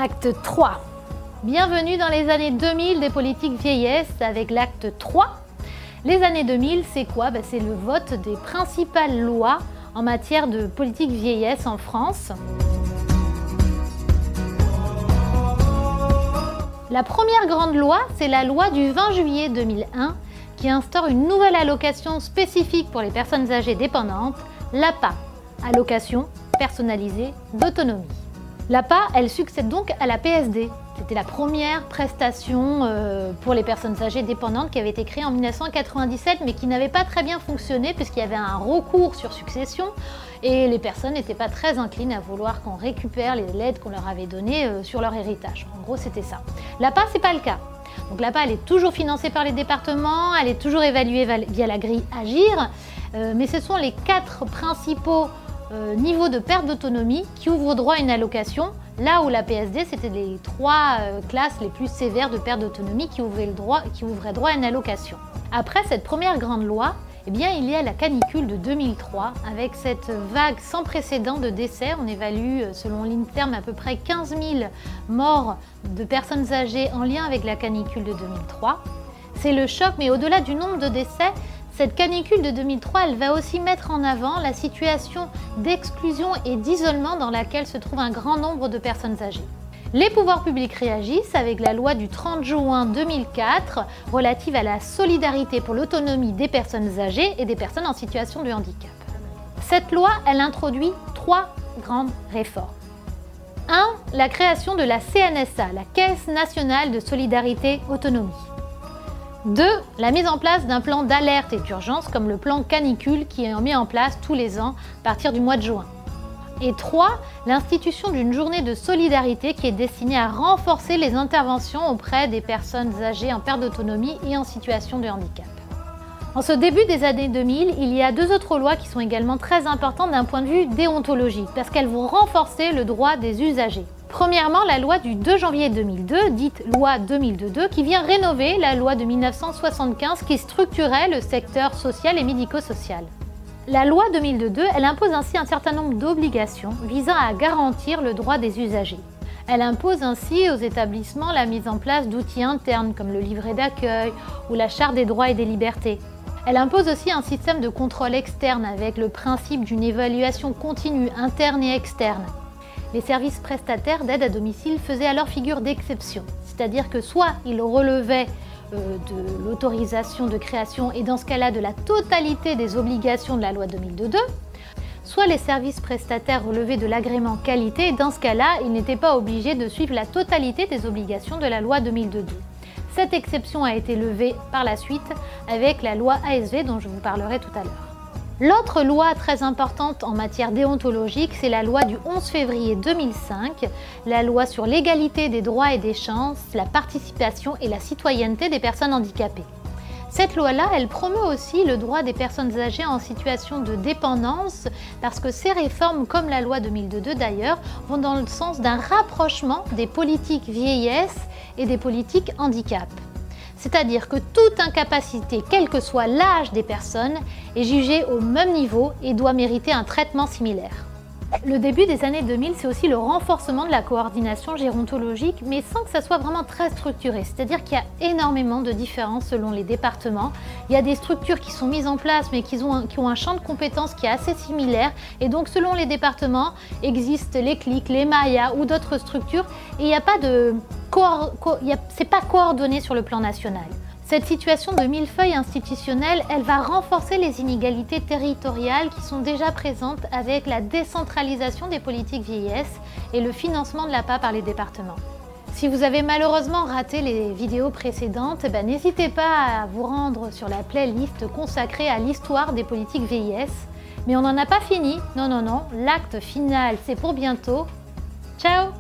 Acte 3. Bienvenue dans les années 2000 des politiques vieillesse avec l'acte 3. Les années 2000, c'est quoi? C'est le vote des principales lois en matière de politique vieillesse en France. La première grande loi, c'est la loi du 20 juillet 2001 qui instaure une nouvelle allocation spécifique pour les personnes âgées dépendantes, l'APA, allocation personnalisée d'autonomie. L'APA, elle succède donc à la PSD. C'était la première prestation pour les personnes âgées dépendantes qui avait été créée en 1997 mais qui n'avait pas très bien fonctionné puisqu'il y avait un recours sur succession et les personnes n'étaient pas très inclines à vouloir qu'on récupère les aides qu'on leur avait données sur leur héritage. En gros, c'était ça. L'APA, c'est pas le cas. Donc l'APA, elle est toujours financée par les départements, elle est toujours évaluée via la grille Agir, mais ce sont les 4 principaux niveau de perte d'autonomie qui ouvre droit à une allocation, là où la PSD c'était les 3 classes les plus sévères de perte d'autonomie qui ouvraient droit à une allocation. Après cette première grande loi, il y a la canicule de 2003 avec cette vague sans précédent de décès. On évalue selon l'INSERM à peu près 15 000 morts de personnes âgées en lien avec la canicule de 2003. C'est le choc, mais au-delà du nombre de décès, cette canicule de 2003, elle va aussi mettre en avant la situation d'exclusion et d'isolement dans laquelle se trouve un grand nombre de personnes âgées. Les pouvoirs publics réagissent avec la loi du 30 juin 2004 relative à la solidarité pour l'autonomie des personnes âgées et des personnes en situation de handicap. Cette loi, elle introduit 3 grandes réformes. 1. La création de la CNSA, la Caisse nationale de solidarité autonomie. 2. La mise en place d'un plan d'alerte et d'urgence comme le plan canicule qui est mis en place tous les ans à partir du mois de juin. Et 3. L'institution d'une journée de solidarité qui est destinée à renforcer les interventions auprès des personnes âgées en perte d'autonomie et en situation de handicap. En ce début des années 2000, il y a 2 autres lois qui sont également très importantes d'un point de vue déontologique parce qu'elles vont renforcer le droit des usagers. Premièrement, la loi du 2 janvier 2002, dite loi 2002, qui vient rénover la loi de 1975 qui structurait le secteur social et médico-social. La loi 2002, elle impose ainsi un certain nombre d'obligations visant à garantir le droit des usagers. Elle impose ainsi aux établissements la mise en place d'outils internes comme le livret d'accueil ou la charte des droits et des libertés. Elle impose aussi un système de contrôle externe avec le principe d'une évaluation continue interne et externe. Les services prestataires d'aide à domicile faisaient alors figure d'exception, c'est-à-dire que soit ils relevaient de l'autorisation de création et dans ce cas-là de la totalité des obligations de la loi 2002, soit les services prestataires relevaient de l'agrément qualité et dans ce cas-là, ils n'étaient pas obligés de suivre la totalité des obligations de la loi 2002. Cette exception a été levée par la suite avec la loi ASV dont je vous parlerai tout à l'heure. L'autre loi très importante en matière déontologique, c'est la loi du 11 février 2005, la loi sur l'égalité des droits et des chances, la participation et la citoyenneté des personnes handicapées. Cette loi-là, elle promeut aussi le droit des personnes âgées en situation de dépendance parce que ces réformes, comme la loi 2002 d'ailleurs, vont dans le sens d'un rapprochement des politiques vieillesse et des politiques handicap. C'est-à-dire que toute incapacité, quel que soit l'âge des personnes, est jugée au même niveau et doit mériter un traitement similaire. Le début des années 2000, c'est aussi le renforcement de la coordination gérontologique, mais sans que ça soit vraiment très structuré. C'est-à-dire qu'il y a énormément de différences selon les départements. Il y a des structures qui sont mises en place, mais qui ont un champ de compétences qui est assez similaire. Et donc, selon les départements, existent les CLIC, les MAIA ou d'autres structures. Et il n'y a pas de... c'est pas coordonné sur le plan national. Cette situation de millefeuille institutionnel, elle va renforcer les inégalités territoriales qui sont déjà présentes avec la décentralisation des politiques vieillesse et le financement de l'APA par les départements. Si vous avez malheureusement raté les vidéos précédentes, n'hésitez pas à vous rendre sur la playlist consacrée à l'histoire des politiques vieillesse. Mais on n'en a pas fini, non, l'acte final c'est pour bientôt. Ciao!